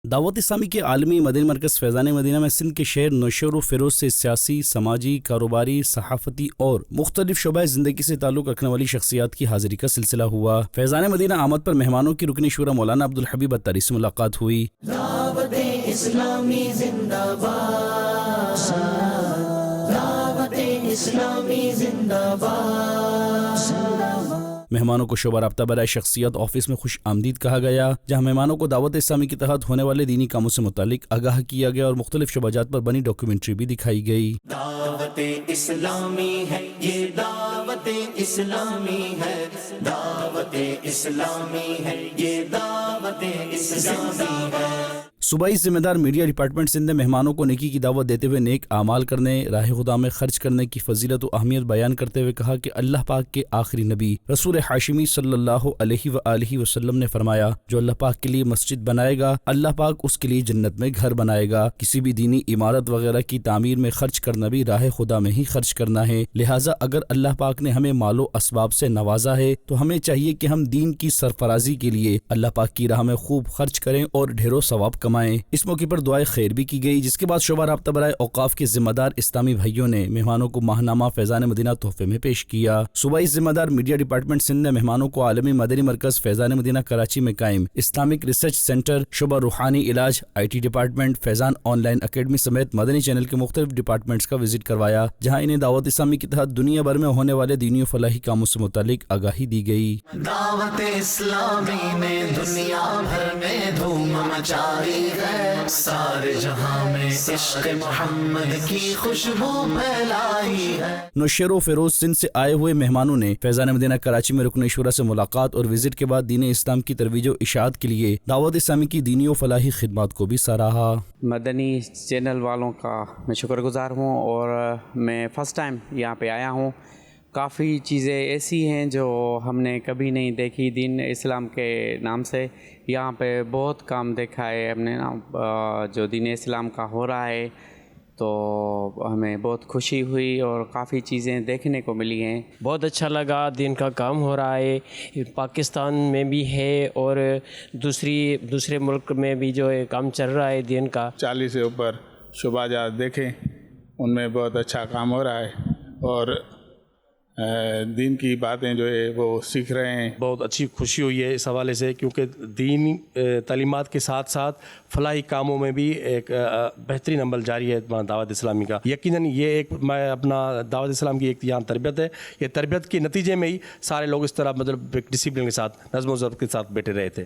دعوت اسلامی کے عالمی مدنی مرکز فیضان مدینہ میں سندھ کے شہر نوشہر و فیروز سے سیاسی، سماجی، کاروباری، صحافتی اور مختلف شعبۂ زندگی سے تعلق رکھنے والی شخصیات کی حاضری کا سلسلہ ہوا۔ فیضان مدینہ آمد پر مہمانوں کی رکن شورا مولانا عبدالحبیب اتاری سے ملاقات ہوئی۔ دعوت اسلامی زندہ باد، دعوت اسلامی زندہ باد۔ مہمانوں کو شعبہ رابطہ برائے شخصیت آفس میں خوش آمدید کہا گیا، جہاں مہمانوں کو دعوت اسلامی کے تحت ہونے والے دینی کاموں سے متعلق آگاہ کیا گیا اور مختلف شعبہ جات پر بنی ڈاکیومنٹری بھی دکھائی گئی۔ دعوت اسلامی ہے یہ، دعوت اسلامی ہے، دعوت اسلامی ہے یہ، دعوت اسلامی ہے۔ صوبائی ذمہ دار میڈیا ڈپارٹمنٹ سندھ نے مہمانوں کو نیکی کی دعوت دیتے ہوئے نیک اعمال کرنے، راہ خدا میں خرچ کرنے کی فضیلت و اہمیت بیان کرتے ہوئے کہا کہ اللہ پاک کے آخری نبی رسول ہاشمی صلی اللہ علیہ وآلہ وسلم نے فرمایا، جو اللہ پاک کے لیے مسجد بنائے گا اللہ پاک اس کے لیے جنت میں گھر بنائے گا۔ کسی بھی دینی عمارت وغیرہ کی تعمیر میں خرچ کرنا بھی راہ خدا میں ہی خرچ کرنا ہے، لہٰذا اگر اللہ پاک نے ہمیں مال و اسباب سے نوازا ہے تو ہمیں چاہیے کہ ہم دین کی سرفرازی کے لیے اللہ پاک کی راہ میں خوب خرچ کریں اور ڈھیروں ثواب کمائیں۔ اس موقع پر دعائے خیر بھی کی گئی، جس کے بعد شعبہ رابطہ برائے اوقاف کے ذمہ دار اسلامی بھائیوں نے مہمانوں کو ماہنامہ فیضان مدینہ تحفے میں پیش کیا۔ صوبائی ذمہ دار میڈیا ڈپارٹمنٹ سندھ نے مہمانوں کو عالمی مدنی مرکز فیضان مدینہ کراچی میں قائم اسلامک ریسرچ سینٹر، شعبہ روحانی علاج، IT department, Faizan on line academy سمیت مدنی چینل کے مختلف ڈپارٹمنٹس کا وزٹ کروایا، جہاں انہیں دعوت اسلامی کے تحت دنیا بھر میں ہونے والے دینی و فلاحی کاموں سے متعلق آگاہی دی گئی۔ دعوت اسلامی نے دنیا بھر میں دھوم مچائی ہے، سارے جہاں میں عشق محمد کی خوشبو پھیلائی ہے۔ نوشہر و فیروز سندھ سے آئے ہوئے مہمانوں نے فیضان مدینہ کراچی میں رکن شورا سے ملاقات اور وزٹ کے بعد دین اسلام کی ترویج و اشاعت کے لیے دعوت اسلامی کی دینی و فلاحی خدمات کو بھی سراہا۔ مدنی چینل والوں کا میں شکر گزار ہوں، اور میں فرسٹ ٹائم یہاں پہ آیا ہوں۔ کافی چیزیں ایسی ہیں جو ہم نے کبھی نہیں دیکھی دین اسلام کے نام سے۔ یہاں پہ بہت کام دیکھا ہے ہم نے نا، جو دین اسلام کا ہو رہا ہے، تو ہمیں بہت خوشی ہوئی اور کافی چیزیں دیکھنے کو ملی ہیں۔ بہت اچھا لگا، دین کا کام ہو رہا ہے، پاکستان میں بھی ہے اور دوسرے ملک میں بھی جو ہے کام چل رہا ہے دین کا۔ 40 سے اوپر شعبہ جات دیکھیں، ان میں بہت اچھا کام ہو رہا ہے اور دین کی باتیں جو ہے وہ سیکھ رہے ہیں۔ بہت اچھی خوشی ہوئی ہے اس حوالے سے، کیونکہ دینی تعلیمات کے ساتھ ساتھ فلاحی کاموں میں بھی ایک بہترین عمل جاری ہے دعوت اسلامی کا۔ یقیناً یہ ایک میں اپنا دعوت اسلام کی ایک یہاں تربیت ہے، یہ تربیت کے نتیجے میں ہی سارے لوگ اس طرح مطلب ڈسپلن کے ساتھ، نظم و ضبط کے ساتھ بیٹھے رہے تھے۔